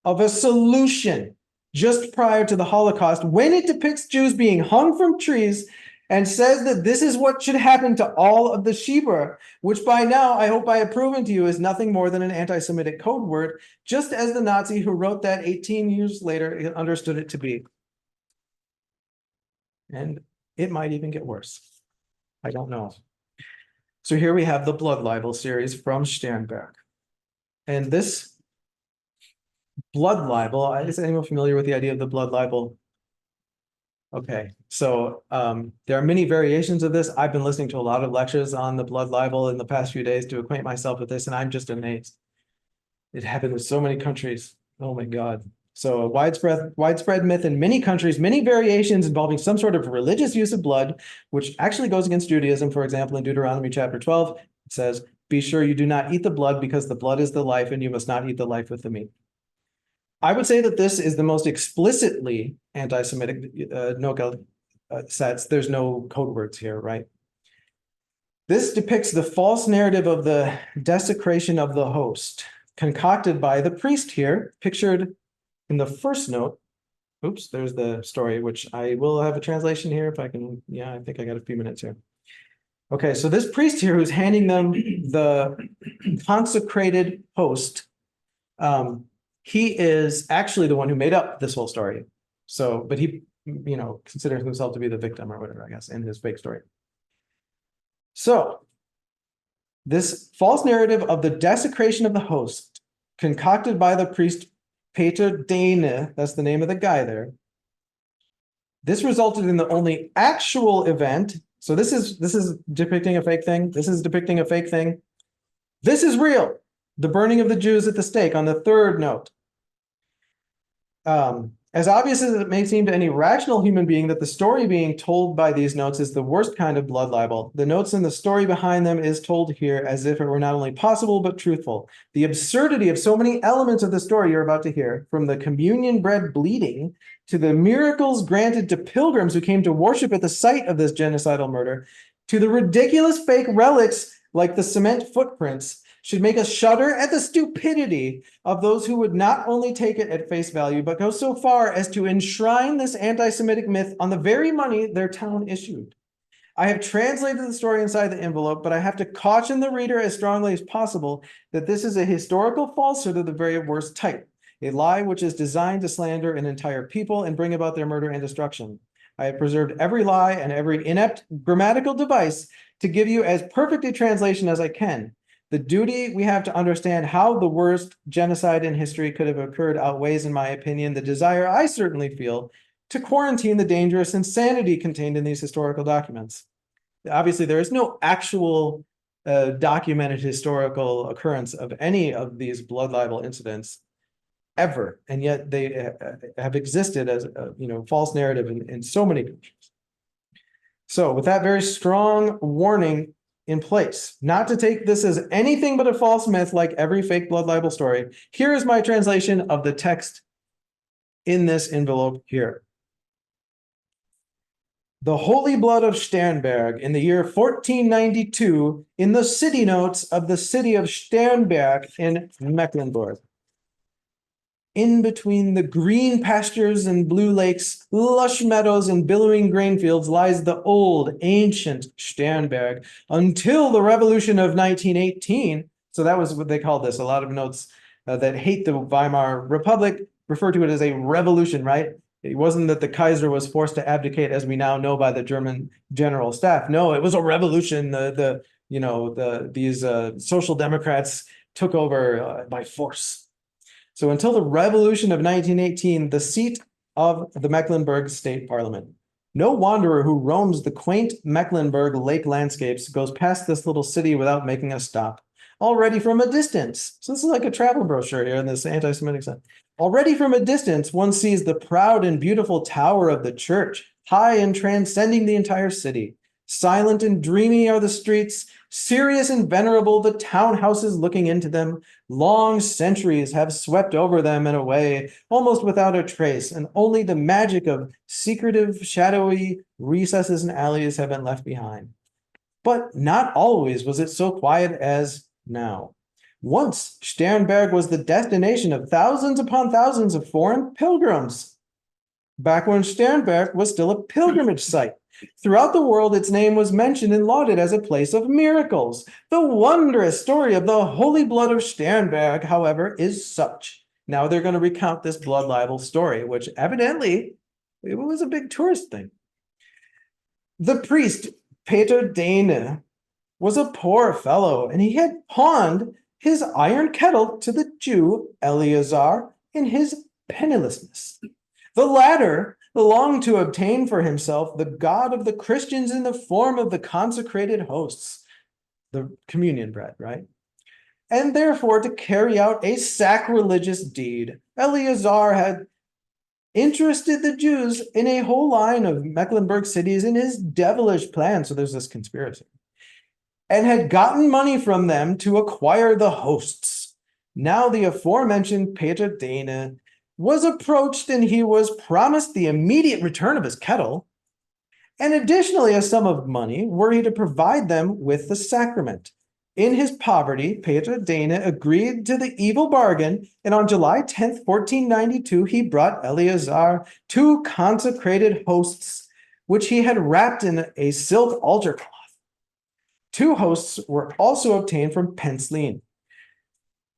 of a solution just prior to the Holocaust, when it depicts Jews being hung from trees and says that this is what should happen to all of the Schieber, which by now I hope I have proven to you is nothing more than an anti-Semitic code word, just as the Nazi who wrote that 18 years later understood it to be. And it might even get worse. I don't know. So here we have the blood libel series from Sternberg. And this blood libel, is anyone familiar with the idea of the blood libel? Okay, so there are many variations of this. I've been listening to a lot of lectures on the blood libel in the past few days to acquaint myself with this, and I'm just amazed. It happened in so many countries. Oh my God. So a widespread myth in many countries, many variations involving some sort of religious use of blood, which actually goes against Judaism. For example, in Deuteronomy chapter 12, it says, "Be sure you do not eat the blood, because the blood is the life, and you must not eat the life with the meat." I would say that this is the most explicitly anti-Semitic Notgeld sets. There's no code words here, right? This depicts the false narrative of the desecration of the host, concocted by the priest here, pictured in the first note. Oops, there's the story, which I will have a translation here if I can. Yeah, I think I got a few minutes here. Okay, so this priest here who's handing them the consecrated host, he is actually the one who made up this whole story. So, but he, considers himself to be the victim or whatever, I guess, in his fake story. So, this false narrative of the desecration of the host, concocted by the priest Peter Dane, that's the name of the guy there. This resulted in the only actual event. So this is depicting a fake thing. This is depicting a fake thing. This is real. The burning of the Jews at the stake on the third note. As obvious as it may seem to any rational human being that the story being told by these notes is the worst kind of blood libel, the notes and the story behind them is told here as if it were not only possible but truthful. The absurdity of so many elements of the story you're about to hear, from the communion bread bleeding to the miracles granted to pilgrims who came to worship at the site of this genocidal murder, to the ridiculous fake relics like the cement footprints, should make us shudder at the stupidity of those who would not only take it at face value, but go so far as to enshrine this anti-Semitic myth on the very money their town issued. I have translated the story inside the envelope, but I have to caution the reader as strongly as possible that this is a historical falsehood of the very worst type, a lie which is designed to slander an entire people and bring about their murder and destruction. I have preserved every lie and every inept grammatical device to give you as perfect a translation as I can. The duty we have to understand how the worst genocide in history could have occurred outweighs, in my opinion, the desire I certainly feel to quarantine the dangerous insanity contained in these historical documents. Obviously, there is no actual documented historical occurrence of any of these blood libel incidents ever, and yet they have existed as a false narrative in so many countries. So with that very strong warning in place, not to take this as anything but a false myth like every fake blood libel story, here is my translation of the text in this envelope here. The holy blood of Sternberg in the year 1492 in the city notes of the city of Sternberg in Mecklenburg. In between the green pastures and blue lakes, lush meadows and billowing grain fields lies the old, ancient Sternberg until the revolution of 1918. So that was what they called this. A lot of notes that hate the Weimar Republic refer to it as a revolution, right? It wasn't that the Kaiser was forced to abdicate, as we now know by the German general staff. No, it was a revolution. These social democrats took over by force. So until the revolution of 1918, the seat of the Mecklenburg State Parliament. No wanderer who roams the quaint Mecklenburg lake landscapes goes past this little city without making a stop. Already from a distance, so this is like a travel brochure here in this anti-Semitic side. Already from a distance, one sees the proud and beautiful tower of the church, high and transcending the entire city. Silent and dreamy are the streets, serious and venerable the townhouses looking into them. Long centuries have swept over them and away, almost without a trace, and only the magic of secretive, shadowy recesses and alleys have been left behind. But not always was it so quiet as now. Once, Sternberg was the destination of thousands upon thousands of foreign pilgrims. Back when Sternberg was still a pilgrimage site. Throughout the world, its name was mentioned and lauded as a place of miracles. The wondrous story of the holy blood of Sternberg, however, is such. Now they're going to recount this blood libel story, which evidently it was a big tourist thing. The priest, Peter Dane, was a poor fellow, and he had pawned his iron kettle to the Jew Eleazar in his pennilessness. The latter longed to obtain for himself the God of the Christians in the form of the consecrated hosts, the communion bread, right? And therefore to carry out a sacrilegious deed. Eleazar had interested the Jews in a whole line of Mecklenburg cities in his devilish plan. So there's this conspiracy. And had gotten money from them to acquire the hosts. Now the aforementioned Peter Dane was approached and he was promised the immediate return of his kettle, and additionally a sum of money were he to provide them with the sacrament. In his poverty, Peter Dane agreed to the evil bargain, and on July 10th, 1492, he brought Eleazar 2 consecrated hosts, which he had wrapped in a silk altar cloth. 2 hosts were also obtained from Penzlin.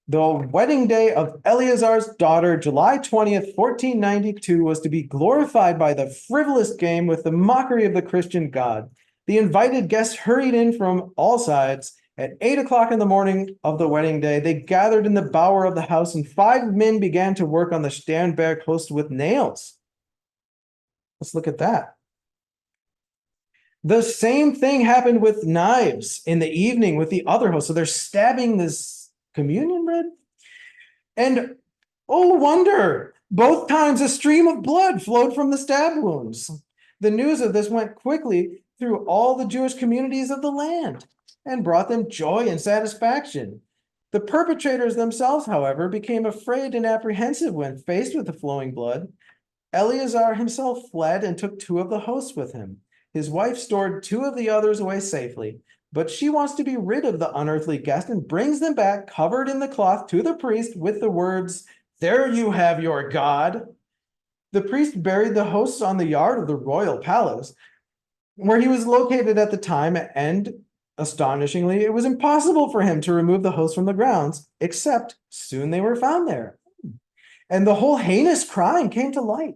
The wedding day of Eleazar's daughter, July 20th, 1492, was to be glorified by the frivolous game with the mockery of the Christian God. The invited guests hurried in from all sides. At 8 o'clock in the morning of the wedding day, they gathered in the bower of the house, and 5 men began to work on the Sternberg host with nails. Let's look at that. The same thing happened with knives in the evening with the other host. So they're stabbing this communion bread. And oh wonder, Both times a stream of blood flowed from the stab wounds. The news of this went quickly through all the Jewish communities of the land and brought them joy and satisfaction. The perpetrators themselves, however, became afraid and apprehensive when faced with the flowing blood. Eleazar himself fled and took 2 of the hosts with him. His wife stored 2 of the others away safely, but she wants to be rid of the unearthly guest and brings them back covered in the cloth to the priest with the words, "There you have your God." The priest buried the hosts on the yard of the royal palace, where he was located at the time, and astonishingly, it was impossible for him to remove the hosts from the grounds, except soon they were found there. And the whole heinous crime came to light.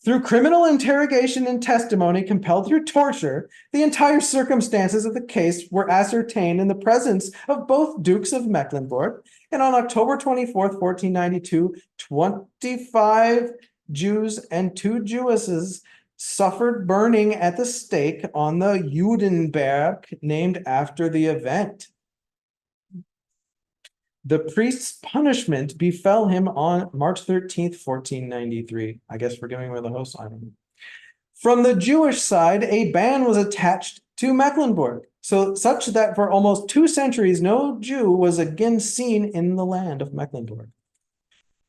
Through criminal interrogation and testimony compelled through torture, the entire circumstances of the case were ascertained in the presence of both Dukes of Mecklenburg. And on October 24th, 1492, 25 Jews and 2 Jewesses suffered burning at the stake on the Judenberg, named after the event. The priest's punishment befell him on March 13th, 1493. I guess we're giving away the host. I don't know. From the Jewish side, a ban was attached to Mecklenburg, so such that for almost 2 centuries, no Jew was again seen in the land of Mecklenburg.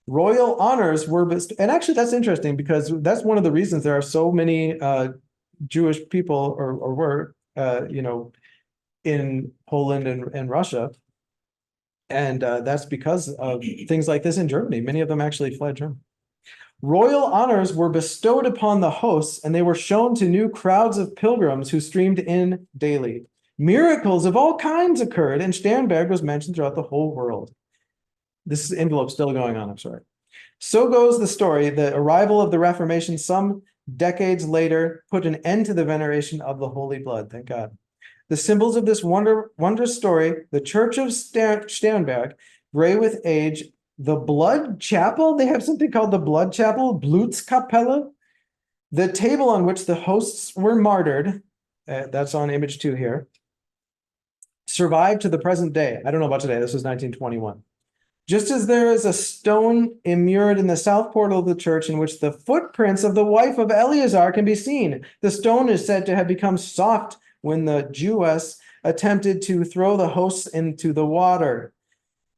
Royal honors were bestowed, and actually that's interesting because that's one of the reasons there are so many Jewish people or were, in Poland and Russia. And that's because of things like this in Germany. Many of them actually fled Germany. Royal honors were bestowed upon the hosts, and they were shown to new crowds of pilgrims who streamed in daily. Miracles of all kinds occurred, and Sternberg was mentioned throughout the whole world. This envelope's still going on, I'm sorry. So goes the story. The arrival of the Reformation some decades later put an end to the veneration of the Holy Blood, thank God. The symbols of this wondrous story, the Church of Sternberg, gray with age, the Blood Chapel, they have something called the Blood Chapel, Blutskapelle, the table on which the hosts were martyred, that's on image 2 here, survived to the present day. I don't know about today, this was 1921. Just as there is a stone immured in the south portal of the church in which the footprints of the wife of Eleazar can be seen, the stone is said to have become soft when the Jewess attempted to throw the hosts into the water.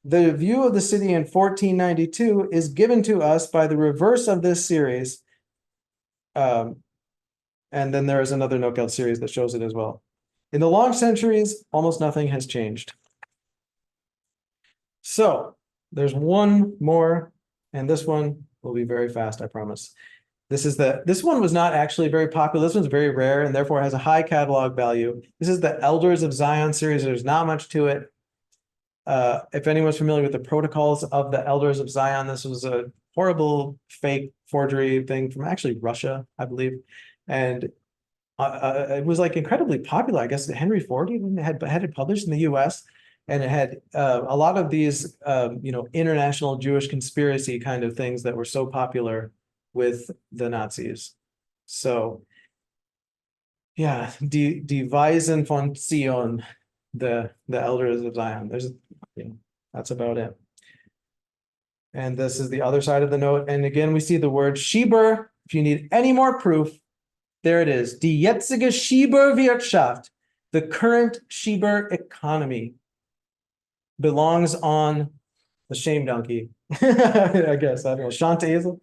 The view of the city in 1492 is given to us by the reverse of this series. And then there is another Notgeld series that shows it as well. In the long centuries, almost nothing has changed. So there's one more, and this one will be very fast, I promise. This one was not actually very popular. This one's very rare and therefore has a high catalog value. This is the Elders of Zion series. There's not much to it. If anyone's familiar with the protocols of the Elders of Zion, this was a horrible fake forgery thing from actually Russia, I believe. And it was like incredibly popular. I guess Henry Ford even had it published in the US. And it had a lot of these, international Jewish conspiracy kind of things that were so popular with the Nazis. So, yeah, Die Weisen von Zion, the Elders of Zion. That's about it. And this is the other side of the note. And again, we see the word Schieber. If you need any more proof, there it is. Die jetzige Schieberwirtschaft, the current Schieber economy, belongs on the shame donkey. I guess, I don't know, Shantaism.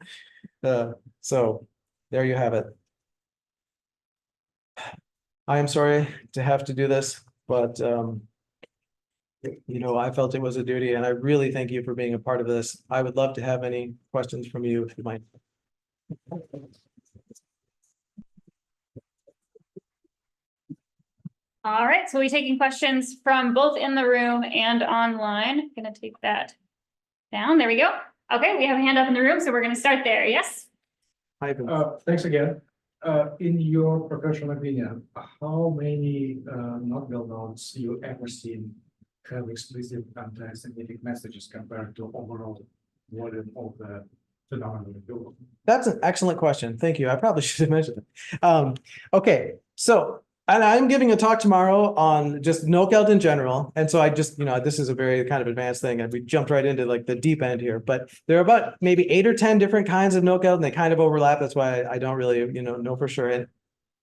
So there you have it. I am sorry to have to do this, but I felt it was a duty, and I really thank you for being a part of this. I would love to have any questions from you if you might.
All right, so we're taking questions from both in the room and online. Gonna take that down. There we go. Okay, we have a hand up in the room, so we're gonna start there. Yes?
Hi,
Thanks again. In your professional opinion, how many Notgeld notes you ever seen have explicit anti-Semitic messages compared to overall volume of the phenomenon?
That's an excellent question. Thank you. I probably should have mentioned it. Okay, so And I'm giving a talk tomorrow on just Notgeld in general. And so I just, this is a very kind of advanced thing. And we jumped right into like the deep end here. But there are about maybe 8 or 10 different kinds of Notgeld, and they kind of overlap. That's why I don't really, know for sure. And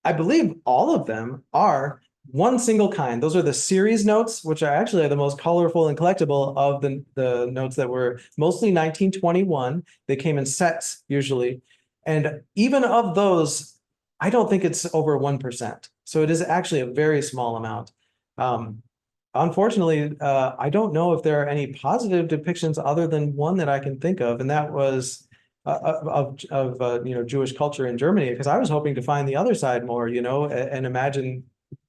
I believe all of them are one single kind. Those are the series notes, which are actually the most colorful and collectible of the notes that were mostly 1921. They came in sets usually. And even of those, I don't think it's over 1%. So it is actually a very small amount. Unfortunately, I don't know if there are any positive depictions other than one that I can think of, and that was of Jewish culture in Germany, because I was hoping to find the other side more, and imagine,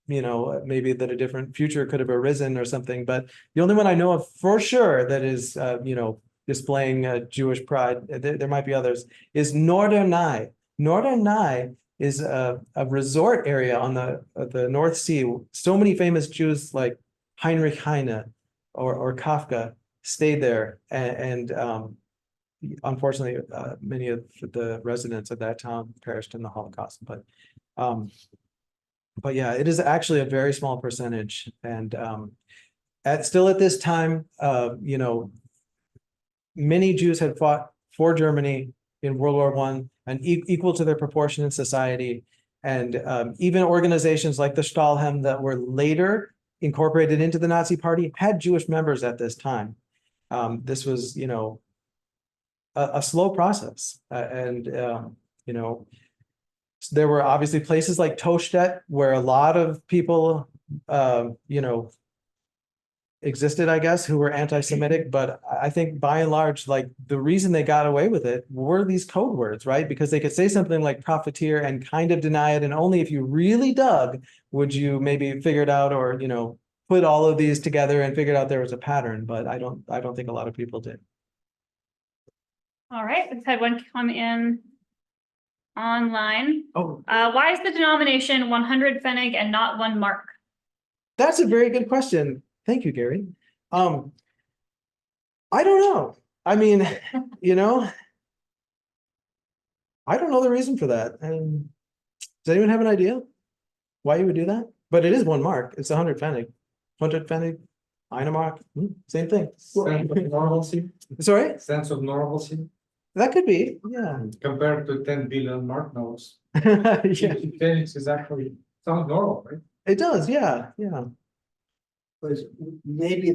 maybe that a different future could have arisen or something. But the only one I know of for sure that is, displaying Jewish pride, there might be others, is Norderney. Norderney is a resort area on the North Sea. So many famous Jews like Heinrich Heine or Kafka stayed there, and unfortunately, many of the residents of that town perished in the Holocaust. But yeah, it is actually a very small percentage, and still at this time, many Jews had fought for Germany in World War I, and equal to their proportion in society. And even organizations like the Stahlhelm that were later incorporated into the Nazi Party had Jewish members at this time. This was, a slow process. There were obviously places like Tostedt where a lot of people, existed, I guess, who were anti-Semitic, but I think by and large, like the reason they got away with it were these code words, right? Because they could say something like profiteer and kind of deny it, and only if you really dug would you maybe figure it out, or put all of these together and figured out there was a pattern. But I don't think a lot of people did.
All right, we've had one come in online.
Oh,
Why is the denomination 100 Pfennig and not 1 mark?
that's a very good question. Thank you, Gary. I don't know. I mean, I don't know the reason for that. And does anyone have an idea why you would do that? But it is 1 mark. It's 100 Pfennig. 100 Pfennig, eine Mark, same thing.
Sense of normalcy,
Sorry?
sense of normalcy,
That could be, yeah.
compared to 10 billion mark notes.
Yeah,
Phoenix is actually, sounds normal, right?
it does, yeah.
Was maybe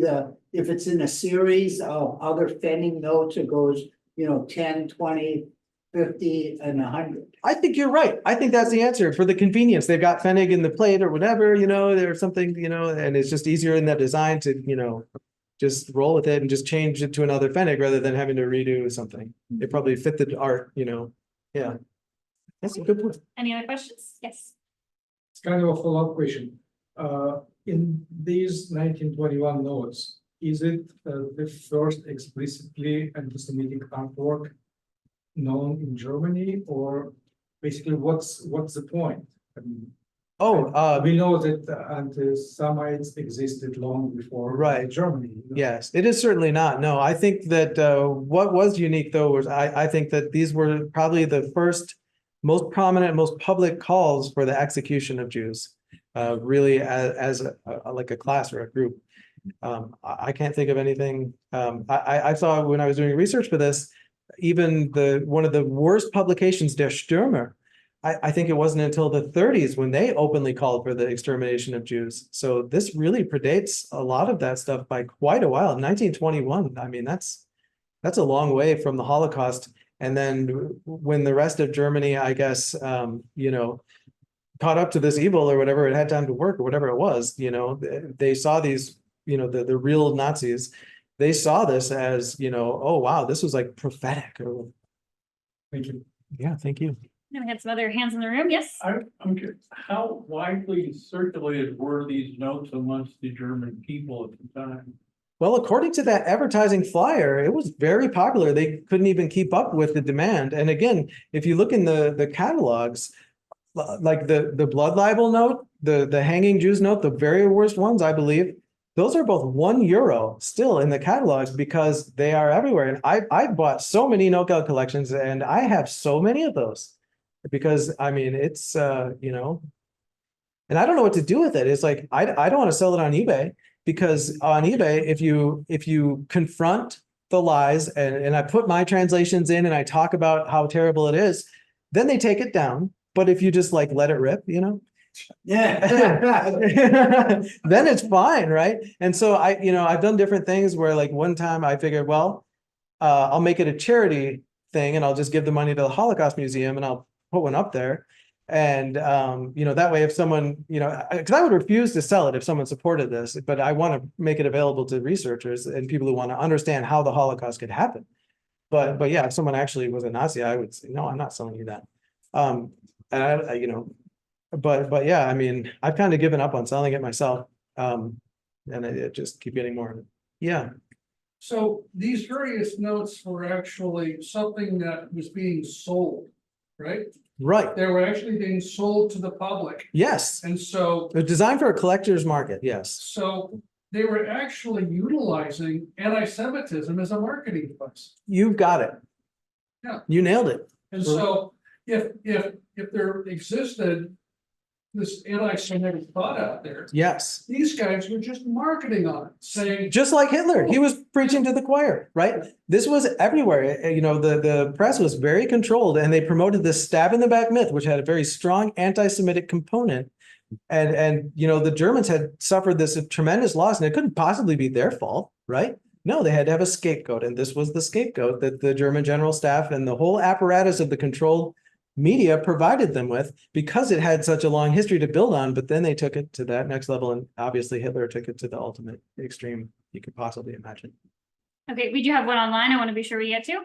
if it's in a series of other Pfennig notes, it goes, 10, 20, 50, and 100.
I think you're right. I think that's the answer for the convenience. They've got Pfennig in the plate or whatever, there's something, and it's just easier in that design to, just roll with it and just change it to another Pfennig rather than having to redo something. It probably fit the art, yeah. That's a good point.
Any other questions? Yes.
It's kind of a follow-up question. In these 1921 notes, is it the first explicitly anti-Semitic artwork known in Germany, or basically what's the point? I mean, we know that anti-Semites existed long before
Right.
Germany.
Yes, it is certainly not. No, I think that what was unique though was I think that these were probably the first most prominent, most public calls for the execution of Jews. Really as like a class or a group. I can't think of anything. I saw when I was doing research for this, even one of the worst publications, Der Stürmer, I think it wasn't until the 30s when they openly called for the extermination of Jews. So this really predates a lot of that stuff by quite a while. 1921, I mean, that's a long way from the Holocaust. And then when the rest of Germany, I guess, caught up to this evil or whatever, it had time to work or whatever it was, they saw these, the real Nazis, they saw this as, oh, wow, this was like prophetic.
Thank you.
Yeah, thank you.
And we had some other hands in the room. Yes.
I'm curious, how widely circulated were these notes amongst the German people at the time?
Well, according to that advertising flyer, it was very popular. They couldn't even keep up with the demand. And again, if you look in the catalogs, like the blood libel note, the hanging Jews note, the very worst ones, I believe, those are both €1 still in the catalogs because they are everywhere. And I've bought so many Notgeld collections, and I have so many of those because I mean, it's, and And I don't know what to do with it. It's like, I don't want to sell it on eBay, because on eBay, if you confront the lies and I put my translations in and I talk about how terrible it is, then they take it down. But if you just like let it rip,
Yeah.
then it's fine, right? And so I've done different things where, like, one time I figured, well, I'll make it a charity thing and I'll just give the money to the Holocaust Museum and I'll put one up there. And that way, if someone, because I would refuse to sell it if someone supported this, but I want to make it available to researchers and people who want to understand how the Holocaust could happen. But yeah, if someone actually was a Nazi, I would say, no, I'm not selling you that. And but yeah, I mean, I've kind of given up on selling it myself. And I just keep getting more of it. Yeah.
So these various notes were actually something that was being sold, right?
Right.
They were actually being sold to the public.
Yes.
And so,
They're designed for a collector's market. Yes.
so they were actually utilizing anti-Semitism as a marketing device.
You've got it.
Yeah.
You nailed it.
And so if there existed this anti-Semitic thought out there,
Yes.
these guys were just marketing on it, saying,
Just like Hitler, he was preaching to the choir, right? This was everywhere. The press was very controlled and they promoted this stab in the back myth, which had a very strong anti-Semitic component. And the Germans had suffered this tremendous loss and it couldn't possibly be their fault, right? No, they had to have a scapegoat. And this was the scapegoat that the German general staff and the whole apparatus of the controlled media provided them with, because it had such a long history to build on. But then they took it to that next level. And obviously Hitler took it to the ultimate extreme you could possibly imagine.
Okay, we do have one online I want to be sure we get to.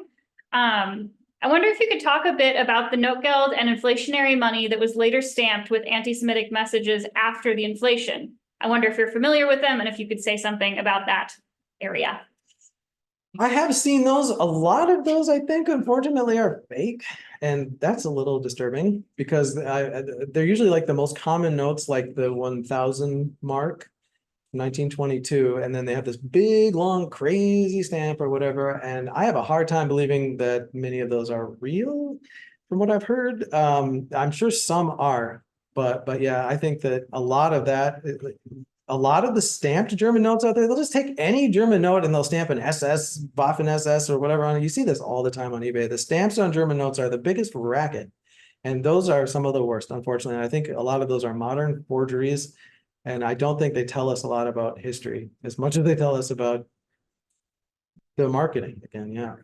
I wonder if you could talk a bit about the Notgeld and inflationary money that was later stamped with anti-Semitic messages after the inflation. I wonder if you're familiar with them and if you could say something about that area.
I have seen those. A lot of those, I think, unfortunately, are fake. And that's a little disturbing because they're usually like the most common notes, like the 1,000 mark, 1922. And then they have this big, long, crazy stamp or whatever. And I have a hard time believing that many of those are real from what I've heard. I'm sure some are, but yeah, I think that a lot of the stamped German notes out there, they'll just take any German note and they'll stamp an SS, Waffen SS or whatever on it. You see this all the time on eBay. The stamps on German notes are the biggest racket. And those are some of the worst, unfortunately. And I think a lot of those are modern forgeries. And I don't think they tell us a lot about history as much as they tell us about the marketing again. Yeah.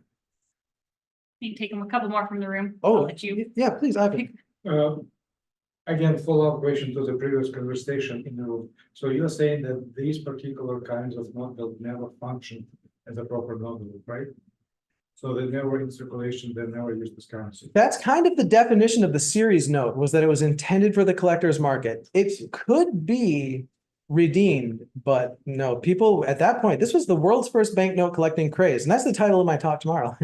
You can take them a couple more from the room.
Oh,
I'll let you.
yeah, please, Ivan.
Again, follow-up question to the previous conversation, so you're saying that these particular kinds of notebook never function as a proper notebook, right? So they're never in circulation, they're never used as currency.
That's kind of the definition of the series note, was that it was intended for the collector's market. It could be redeemed, but no, people at that point, this was the world's first banknote collecting craze. And that's the title of my talk tomorrow.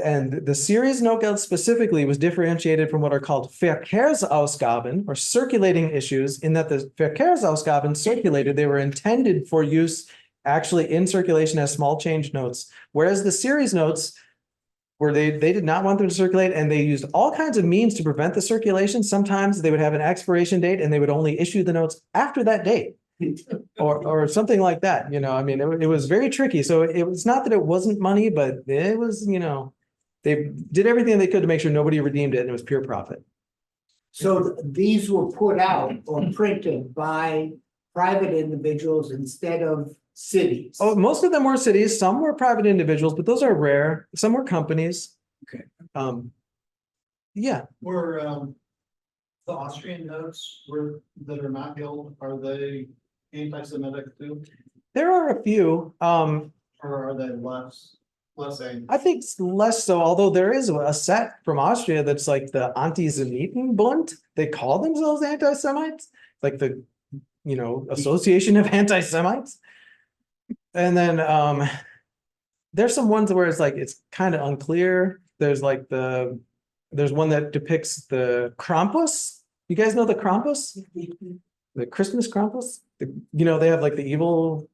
And the series Notgeld specifically was differentiated from what are called Verkehrsausgaben, or circulating issues, in that the Verkehrsausgaben circulated, they were intended for use actually in circulation as small change notes, whereas the series notes where they did not want them to circulate, and they used all kinds of means to prevent the circulation. Sometimes they would have an expiration date and they would only issue the notes after that date. or something like that, I mean, it was very tricky. So it was not that it wasn't money, but it was, they did everything they could to make sure nobody redeemed it, and it was pure profit.
So these were put out or printed by private individuals instead of cities.
Oh, most of them were cities, some were private individuals, but those are rare. Some were companies.
Okay.
Yeah.
Were the Austrian notes that are not Guild, are they anti-Semitic too?
There are a few.
Or are they less angry?
I think less so, although there is a set from Austria that's like the Antisemitism. They call themselves anti-Semites, like the Association of Anti-Semites. And then there's some ones where it's kind of unclear. There's one that depicts the Krampus. You guys know the Krampus? The Christmas Krampus? They have like the evil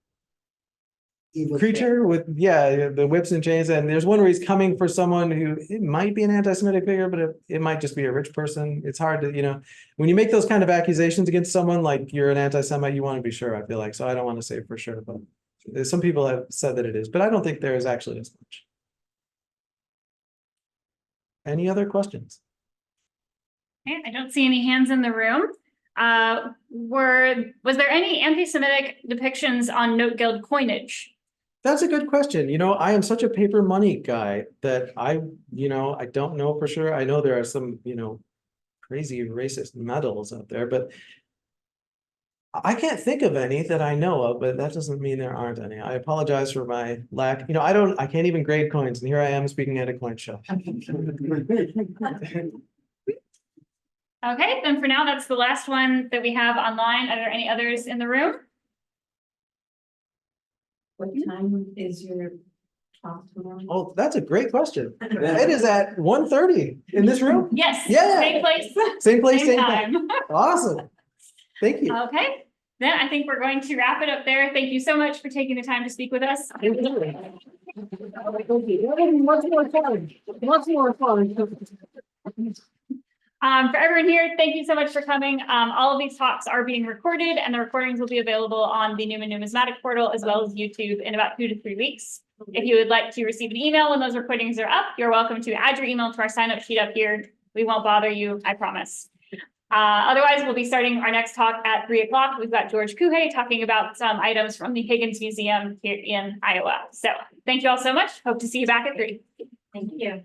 evil
creature with, the whips and chains, and there's one where he's coming for someone who, it might be an anti-Semitic figure, but it might just be a rich person. It's hard to, when you make those kind of accusations against someone, like you're an anti-Semite, you want to be sure, I feel like, so I don't want to say for sure, but some people have said that it is, but I don't think there is actually as much. Any other questions?
Okay, I don't see any hands in the room. Was there any anti-Semitic depictions on Notgeld coinage?
That's a good question. I am such a paper money guy that I don't know for sure. I know there are some, crazy racist medals out there, but I can't think of any that I know of, but that doesn't mean there aren't any. I apologize for my lack. I can't even grade coins, and here I am speaking at a coin shop.
Okay, then for now, that's the last one that we have online. Are there any others in the room?
What time is your talk tomorrow?
Oh, that's a great question. It is at 1:30 in this room?
Yes.
Yeah.
Same place.
Same place,
Same
same time.
time.
Awesome. Thank you.
Okay, then I think we're going to wrap it up there. Thank you so much for taking the time to speak with us. For everyone here, thank you so much for coming. All of these talks are being recorded, and the recordings will be available on the Newman Numismatic portal as well as YouTube in about 2 to 3 weeks. If you would like to receive an email when those recordings are up, you're welcome to add your email to our sign-up sheet up here. We won't bother you, I promise. Otherwise, we'll be starting our next talk at 3 o'clock. We've got George Kuhey talking about some items from the Higgins Museum here in Iowa. So thank you all so much. Hope to see you back at 3.
Thank you.